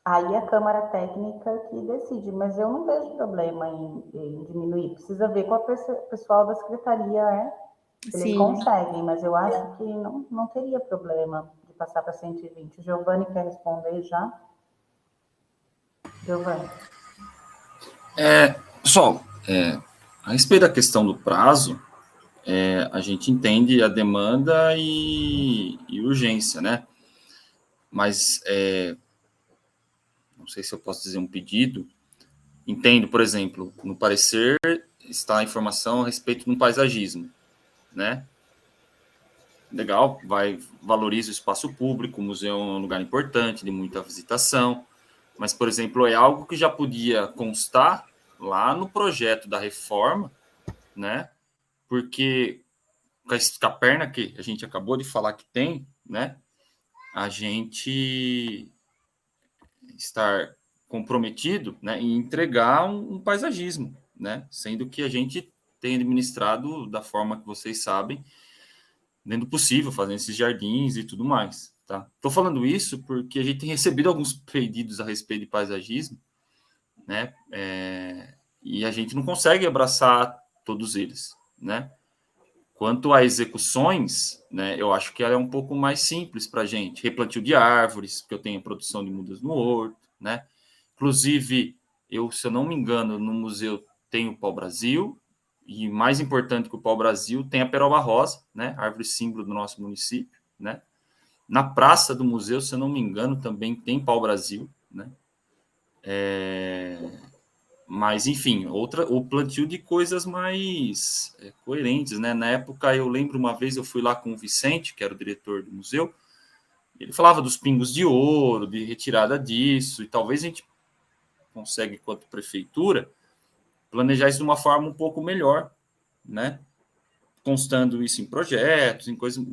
Aí a Câmara Técnica que decide, mas eu não vejo problema em diminuir. Precisa ver com o pessoal da secretaria, se eles conseguem, mas eu acho que não teria problema de passar para 120. O Giovanni quer responder já? Giovanni. Pessoal, a respeito da questão do prazo, a gente entende a demanda e urgência, né? Mas não sei se eu posso dizer um pedido. Entendo, por exemplo, no parecer está a informação a respeito de um paisagismo, né? Legal, valoriza o espaço público, o museu é um lugar importante, de muita visitação, mas, por exemplo, é algo que já podia constar lá no projeto da reforma, né? Porque com a perna que a gente acabou de falar que tem, né? A gente estar comprometido, né, em entregar um paisagismo, né? Sendo que a gente tem administrado da forma que vocês sabem, dentro do possível, fazendo esses jardins e tudo mais, tá? Estou falando isso porque a gente tem recebido alguns pedidos a respeito de paisagismo, né? E a gente não consegue abraçar todos eles, né? Quanto a execuções, né, eu acho que ela é um pouco mais simples para a gente. Replantio de árvores, porque eu tenho a produção de mudas no horto, né? Inclusive, se eu não me engano, no museu tem o pau-brasil, e mais importante que o pau-brasil, tem a peroba rosa, né? Árvore símbolo do nosso município, né? Na praça do museu, se eu não me engano, também tem pau-brasil, né? Mas, enfim, o plantio de coisas mais coerentes, né? Na época, eu lembro uma vez, eu fui lá com o Vicente, que era o diretor do museu, ele falava dos pingos de ouro, de retirada disso, e talvez a gente consiga, enquanto prefeitura, planejar isso de uma forma um pouco melhor, né? Constando isso em projetos, em coisas,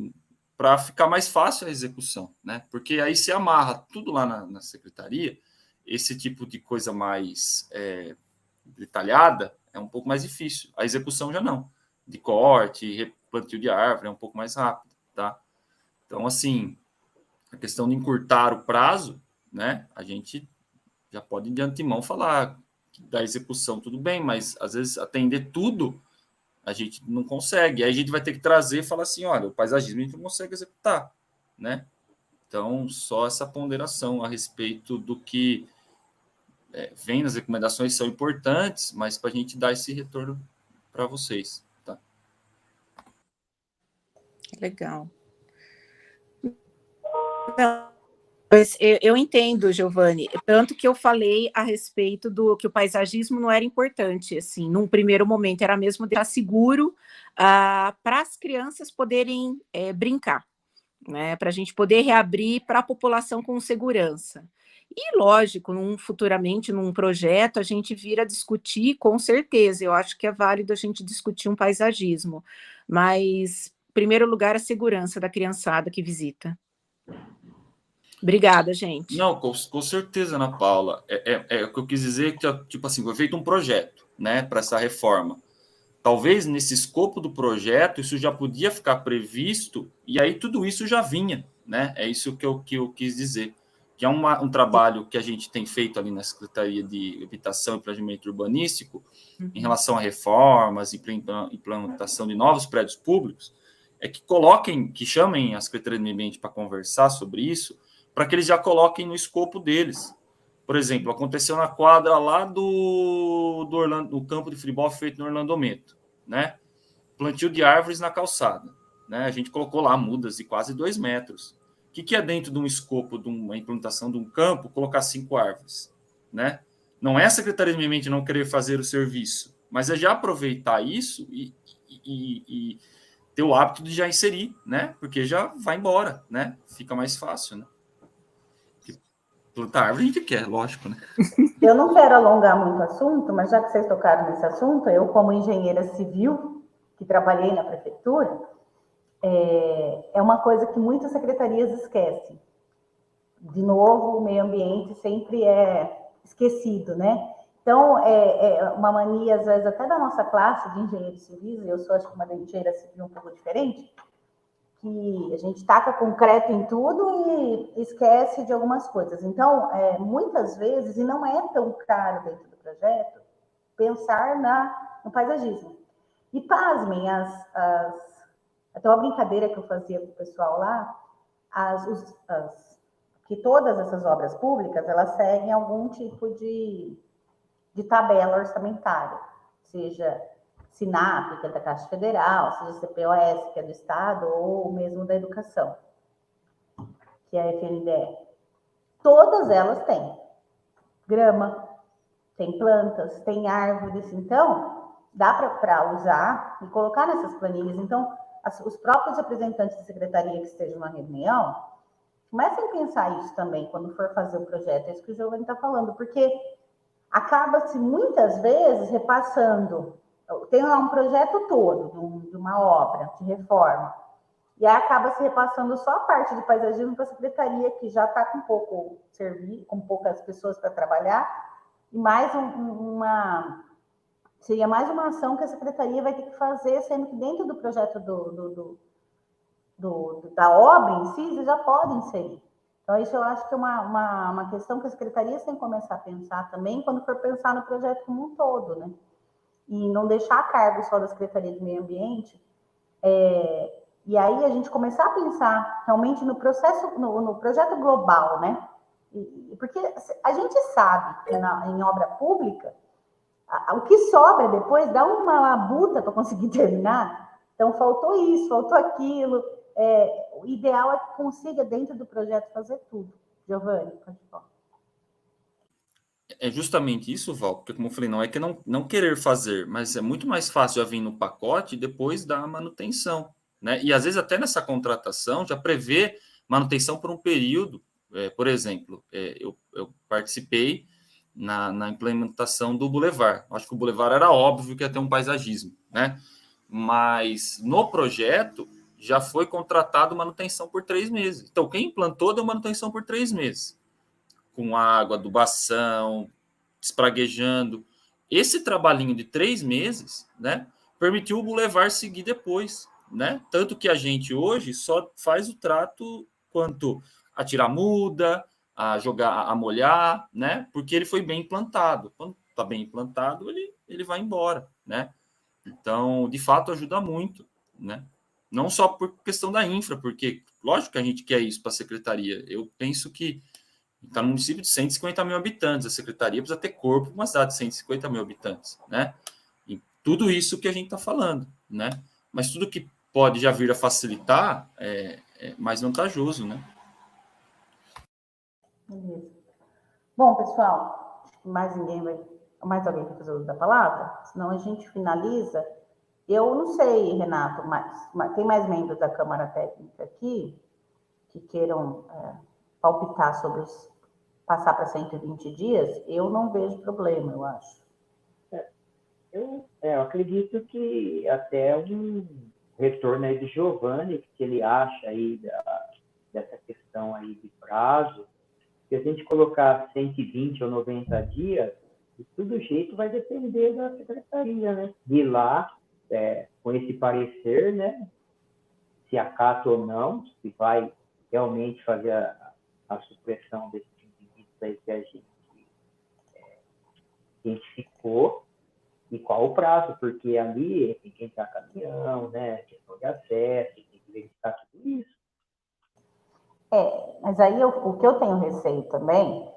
para ficar mais fácil a execução, né? Porque aí se amarra tudo lá na secretaria, esse tipo de coisa mais detalhada é um pouco mais difícil. A execução já não. De corte, replantio de árvore é um pouco mais rápido, tá? Então, assim, a questão de encurtar o prazo, né? A gente já pode de antemão falar da execução, tudo bem, mas às vezes atender tudo a gente não consegue. Aí a gente vai ter que trazer e falar assim, olha, o paisagismo a gente não consegue executar, né? Então, só essa ponderação a respeito do que vem nas recomendações são importantes, mas para a gente dar esse retorno para vocês, tá? Legal. Pois eu entendo, Giovanni, tanto que eu falei a respeito do que o paisagismo não era importante, assim, num primeiro momento, era mesmo deixar seguro para as crianças poderem brincar, né, para a gente poder reabrir para a população com segurança. E, lógico, futuramente, num projeto, a gente vir a discutir, com certeza, eu acho que é válido a gente discutir um paisagismo, mas, em primeiro lugar, a segurança da criançada que visita. Obrigada, gente. Não, com certeza, Ana Paula. O que eu quis dizer que, tipo assim, foi feito um projeto, né, para essa reforma. Talvez nesse escopo do projeto isso já podia ficar previsto e aí tudo isso já vinha, né? É isso que eu quis dizer. Que é um trabalho que a gente tem feito ali na Secretaria de Habitação e Planejamento Urbanístico em relação a reformas e implantação de novos prédios públicos, que chamem a Secretaria de Meio Ambiente para conversar sobre isso, para que eles já coloquem no escopo deles. Por exemplo, aconteceu na quadra lá do campo de futebol feito no Orlandomento, né? Plantio de árvores na calçada, né? A gente colocou lá mudas de quase 2 metros. O que é dentro de um escopo de uma implantação de um campo colocar 5 árvores, né? Não é a Secretaria de Meio Ambiente não querer fazer o serviço, mas é já aproveitar isso e ter o hábito de já inserir, né? Porque já vai embora, né? Fica mais fácil, né? Plantar árvore a gente quer, lógico, né? Eu não quero alongar muito o assunto, mas já que vocês tocaram nesse assunto, eu, como engenheira civil, que trabalhei na prefeitura, é uma coisa que muitas secretarias esquecem. De novo, o meio ambiente sempre é esquecido, né? Então, é uma mania, às vezes, até da nossa classe de engenheiros civis, eu sou, acho que, uma engenheira civil um pouco diferente, que a gente taca concreto em tudo e esquece de algumas coisas. Então, muitas vezes, e não é tão caro dentro do projeto, pensar no paisagismo. E pasmem, até uma brincadeira que eu fazia com o pessoal lá, que todas essas obras públicas, elas seguem algum tipo de tabela orçamentária, seja SINAP, que é da Caixa Federal, seja CPOS, que é do Estado, ou mesmo da Educação, que é a FNDE. Todas elas têm grama, tem plantas, tem árvores, então dá para usar e colocar nessas planilhas. Então, os próprios representantes da secretaria que estejam na reunião, comecem a pensar isso também quando for fazer o projeto. É isso que o Giovanni está falando, porque acaba-se muitas vezes repassando. Tem lá um projeto todo de uma obra de reforma, e aí acaba se repassando só a parte de paisagismo para a secretaria, que já está com com poucas pessoas para trabalhar, e mais seria mais uma ação que a secretaria vai ter que fazer, sendo que dentro do projeto da obra em si, eles já podem inserir. Então, isso eu acho que é uma questão que a secretaria tem que começar a pensar também, quando for pensar no projeto como um todo, né? E não deixar a cargo só da Secretaria de Meio Ambiente, e aí a gente começar a pensar realmente no processo, no projeto global, né? Porque a gente sabe que em obra pública, o que sobra depois dá uma labuta para conseguir terminar. Então, faltou isso, faltou aquilo. O ideal é que consiga, dentro do projeto, fazer tudo. Giovanni, pode falar. É justamente isso, Val, porque como eu falei, não é que não querer fazer, mas é muito mais fácil já vir no pacote e depois dar a manutenção, né? E às vezes até nessa contratação já prevê manutenção por um período. Por exemplo, eu participei na implementação do Boulevard. Acho que o Boulevard era óbvio que ia ter um paisagismo, né? Mas no projeto já foi contratado manutenção por 3 meses. Então, quem implantou deu manutenção por 3 meses. Com água, adubação, espraguejando. Esse trabalhinho de 3 meses, né, permitiu o Boulevard seguir depois, né? Tanto que a gente hoje só faz o trato quanto a tirar muda, a jogar, a molhar, né? Porque ele foi bem implantado. Quando está bem implantado, ele vai embora, né? Então, de fato, ajuda muito, né? Não só por questão da infra, porque, lógico que a gente quer isso para a secretaria. Eu penso que está no município de 150 mil habitantes, a secretaria precisa ter corpo para uma cidade de 150 mil habitantes, né? E tudo isso que a gente está falando, né? Mas tudo que pode já vir a facilitar é mais vantajoso, né? Beleza. Bom, pessoal, acho que mais alguém vai fazer uso da palavra? Senão a gente finaliza. Eu não sei, Renato, mas tem mais membros da Câmara Técnica aqui que queiram palpitar sobre passar para 120 dias? Eu não vejo problema, eu acho. Eu acredito que até um retorno aí de Giovanni, que ele acha aí dessa questão aí de prazo, se a gente colocar 120 ou 90 dias, de todo jeito vai depender da secretaria, né? De lá, com esse parecer, né? Se acata ou não, se vai realmente fazer a supressão desses indivíduos aí que a gente identificou, e qual o prazo, porque ali tem que entrar caminhão, né? Questão de acesso, tem que verificar tudo isso. Mas aí o que eu tenho receio também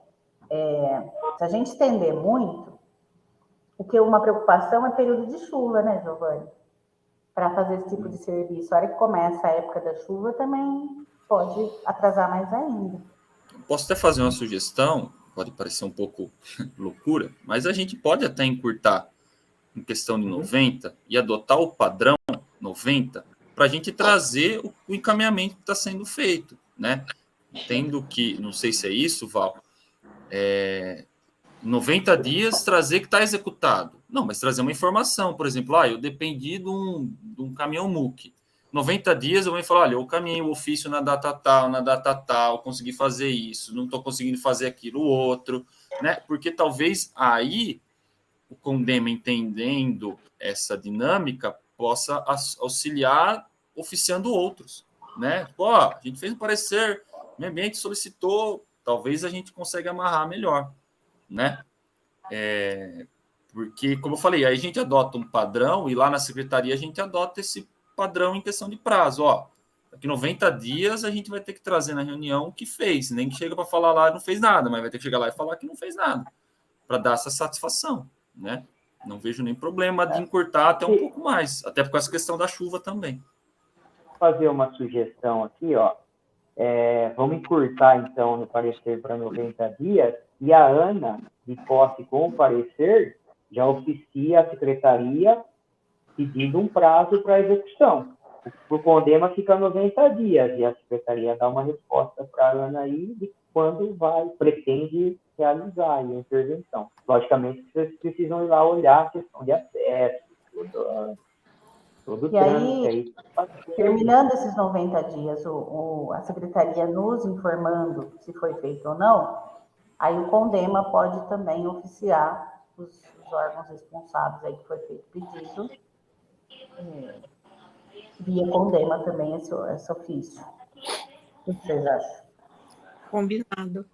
se a gente estender muito, porque uma preocupação é período de chuva, né, Giovanni? Para fazer esse tipo de serviço. A hora que começa a época da chuva também pode atrasar mais ainda. Posso até fazer uma sugestão, pode parecer um pouco loucura, mas a gente pode até encurtar em questão de 90 e adotar o padrão 90 para a gente trazer o encaminhamento que está sendo feito, né? Entendo que, não sei se é isso, Val, 90 dias trazer que está executado. Não, mas trazer uma informação, por exemplo, eu dependi de um caminhão MUC. 90 dias eu vou falar, olha, eu caminhei o ofício na data tal, consegui fazer isso, não estou conseguindo fazer aquilo outro, né? Porque talvez aí o Condema, entendendo essa dinâmica, possa auxiliar oficiando outros, né? Tipo, a gente fez um parecer, o meio ambiente solicitou, talvez a gente consiga amarrar melhor, né? Porque, como eu falei, aí a gente adota um padrão e lá na secretaria a gente adota esse padrão em questão de prazo. Daqui 90 dias a gente vai ter que trazer na reunião o que fez, nem que chega para falar lá não fez nada, mas vai ter que chegar lá e falar que não fez nada, para dar essa satisfação, né? Não vejo nem problema de encurtar até um pouco mais, até por essa questão da chuva também. Vou fazer uma sugestão aqui, vamos encurtar, então, no parecer para 90 dias, e a Ana, de posse com o parecer, já oficia a secretaria pedindo um prazo para execução. O Condema fica 90 dias, e a secretaria dá uma resposta para a Ana aí de quando pretende realizar a intervenção. Logicamente, vocês precisam ir lá olhar a questão de acesso, todo o trâmite aí. Terminando esses 90 dias, a secretaria nos informando se foi feito ou não, aí o Condema pode também oficiar os órgãos responsáveis aí que foi feito pedido, via Condema também esse ofício. O que vocês acham? Combinado.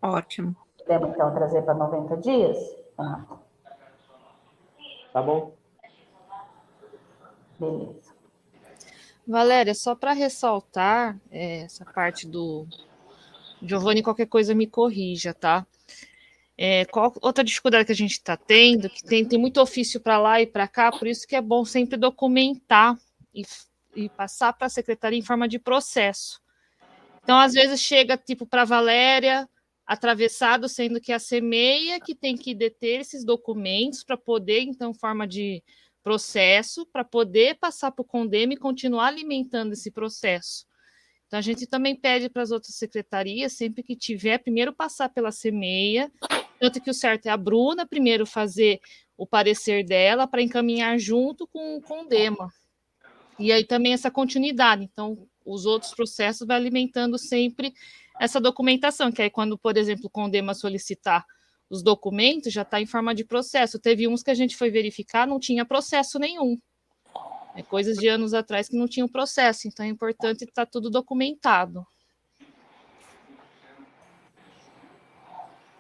Ótimo. Podemos, então, trazer para 90 dias? Tá bom. Beleza. Valéria, só para ressaltar essa parte do Giovanni, qualquer coisa me corrija, tá? Qual outra dificuldade que a gente está tendo, que tem muito ofício para lá e para cá, por isso que é bom sempre documentar e passar para a secretaria em forma de processo. Então, às vezes, chega tipo para a Valéria, atravessado, sendo que a CEMEIA que tem que deter esses documentos para poder, então, forma de processo, para poder passar para o Condema e continuar alimentando esse processo. Então, a gente também pede para as outras secretarias, sempre que tiver, primeiro passar pela CEMEIA, tanto que o certo é a Bruna primeiro fazer o parecer dela para encaminhar junto com o Condema. E aí também essa continuidade. Então, os outros processos vai alimentando sempre essa documentação, que aí quando, por exemplo, o Condema solicitar os documentos, já está em forma de processo. Teve uns que a gente foi verificar, não tinha processo nenhum. Coisas de anos atrás que não tinham processo, então é importante estar tudo documentado.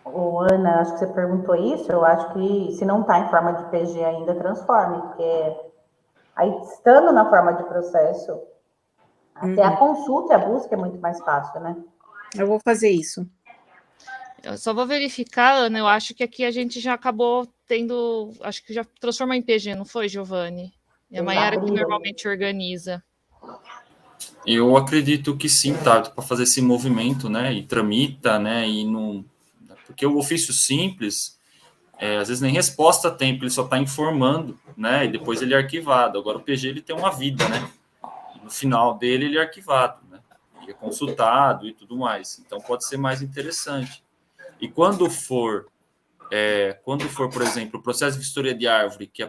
Ana, acho que você perguntou isso, eu acho que se não está em forma de PG ainda, transforme, porque aí estando na forma de processo, até a consulta e a busca é muito mais fácil, né? Eu vou fazer isso. Eu só vou verificar, Ana, eu acho que aqui a gente já acabou tendo, acho que já transformou em PG, não foi, Giovanni? É a Eles Maiara que abriram. normalmente organiza. Eu acredito que sim, tá, para fazer esse movimento, né, e tramita, né, e não... Porque o ofício simples, às vezes nem resposta tem, porque ele só está informando, né, e depois ele é arquivado. Agora o PG, ele tem uma vida, né, no final dele ele é arquivado, né, e é consultado e tudo mais. Então pode ser mais interessante. E quando for, por exemplo, o processo de vistoria de árvore, que,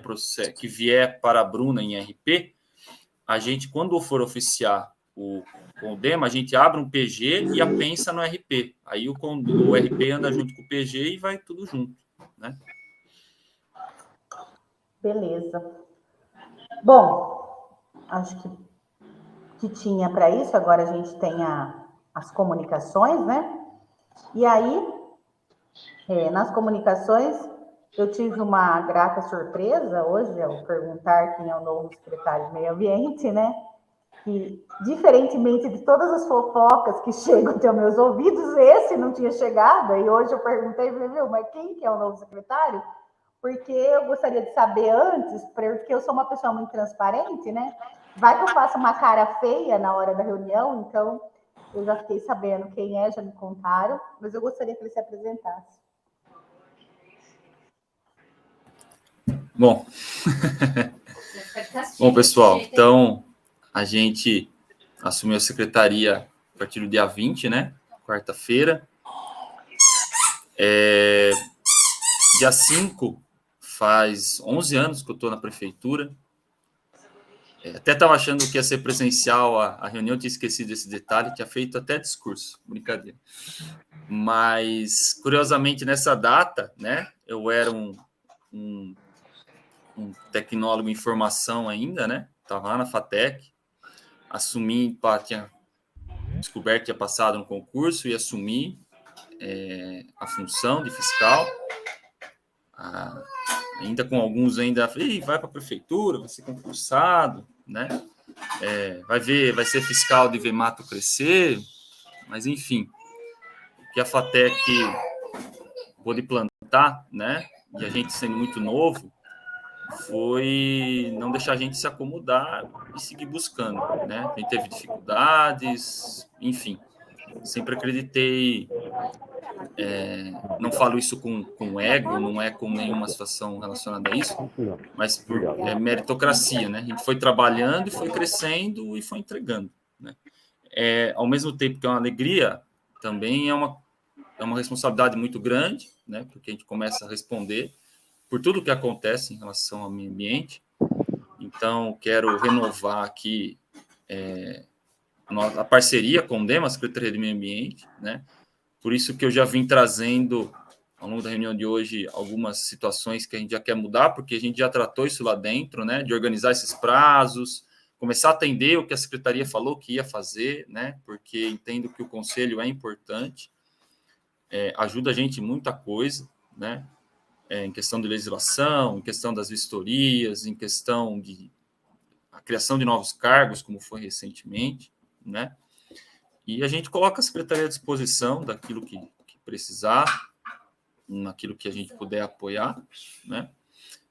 que vier para a Bruna em RP, a gente, quando for oficiar o Condema, a gente abre um PG e apensa no RP. Aí o RP anda junto com o PG e vai tudo junto, né? Beleza. Bom, acho que tinha para isso, agora a gente tem as comunicações, né? E aí, nas comunicações, eu tive uma grata surpresa hoje ao perguntar quem é o novo secretário de Meio Ambiente, né? Que, diferentemente de todas as fofocas que chegam até os meus ouvidos, esse não tinha chegado. E hoje eu perguntei, viu, mas quem que é o novo secretário? Porque eu gostaria de saber antes, porque eu sou uma pessoa muito transparente, né? Vai que eu faço uma cara feia na hora da reunião, então eu já fiquei sabendo quem é, já me contaram, mas eu gostaria que ele se apresentasse. Bom, bom, pessoal, então a gente assumiu a secretaria a partir do dia 20, né? Quarta-feira. Dia 5, faz 11 anos que eu estou na prefeitura. Até estava achando que ia ser presencial a reunião, tinha esquecido esse detalhe, tinha feito até discurso, brincadeira. Mas, curiosamente, nessa data, né, eu era um tecnólogo em formação ainda, né, estava lá na FATEC, assumi, tinha descoberto, tinha passado no concurso e assumi a função de fiscal, ainda com alguns ainda, vai para a prefeitura, vai ser concursado, né, vai ser fiscal de ver mato crescer, mas enfim, que a FATEC pôde plantar, né, e a gente sendo muito novo, foi não deixar a gente se acomodar e seguir buscando, né, a gente teve dificuldades, enfim, sempre acreditei, não falo isso com ego, não é com nenhuma situação relacionada a isso, mas por meritocracia, né? A gente foi trabalhando e foi crescendo e foi entregando, né? Ao mesmo tempo que é uma alegria, também é uma responsabilidade muito grande, né? Porque a gente começa a responder por tudo que acontece em relação ao meio ambiente. Então, quero renovar aqui a parceria com o DEMA, a Secretaria de Meio Ambiente, né? Por isso que eu já vim trazendo, ao longo da reunião de hoje, algumas situações que a gente já quer mudar, porque a gente já tratou isso lá dentro, né, de organizar esses prazos, começar a atender o que a Secretaria falou que ia fazer, né, porque entendo que o Conselho é importante, ajuda a gente em muita coisa, né, em questão de legislação, em questão das vistorias, em questão de a criação de novos cargos, como foi recentemente, né, e a gente coloca a Secretaria à disposição daquilo que precisar, naquilo que a gente puder apoiar, né?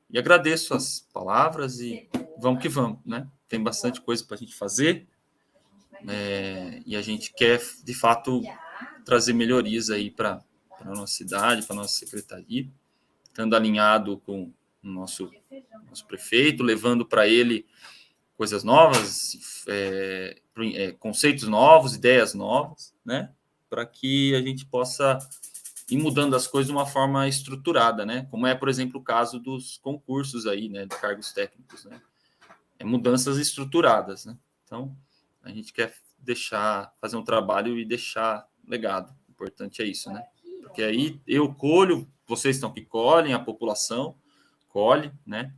E agradeço as palavras e vamos que vamos, né? Tem bastante coisa para a gente fazer e a gente quer, de fato, trazer melhorias aí para a nossa cidade, para a nossa secretaria, estando alinhado com o nosso prefeito, levando para ele coisas novas, conceitos novos, ideias novas, né? Para que a gente possa ir mudando as coisas de uma forma estruturada, né? Como é, por exemplo, o caso dos concursos aí, né? De cargos técnicos, né? Mudanças estruturadas, né? Então, a gente quer fazer um trabalho e deixar legado. O importante é isso, né? Porque aí eu colho, vocês estão que colhem, a população colhe, né?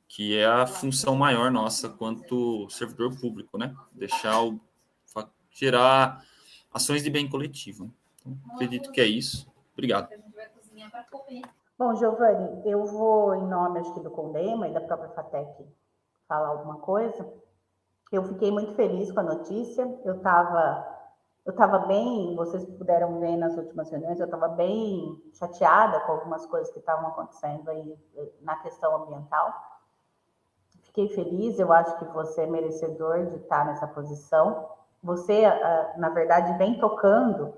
Que é a função maior nossa quanto servidor público, né? Gerar ações de bem coletivo. Então, acredito que é isso, Obrigado. Bom, Giovanni, eu vou, em nome, acho que do Condema e da própria FATEC, falar alguma coisa. Eu fiquei muito feliz com a notícia. Eu estava bem, vocês puderam ver nas últimas reuniões, eu estava bem chateada com algumas coisas que estavam acontecendo aí na questão ambiental. Fiquei feliz, eu acho que você é merecedor de estar nessa posição. Você, na verdade, vem tocando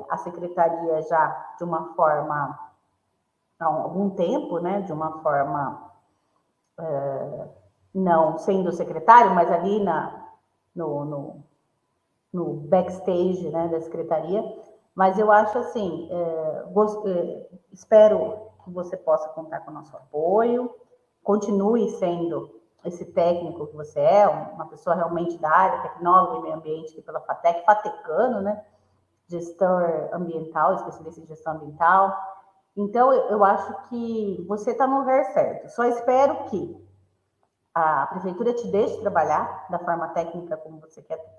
a secretaria já de uma forma, há algum tempo, né, de uma forma, não sendo secretário, mas ali no backstage, né, da secretaria. Mas eu acho assim, espero que você possa contar com o nosso apoio, continue sendo esse técnico que você é, uma pessoa realmente da área, tecnólogo e meio ambiente aqui pela FATEC, fatecano, né, gestor ambiental, especialista em gestão ambiental. Então, eu acho que você está no lugar certo. Só espero que a prefeitura te deixe trabalhar da forma técnica como você quer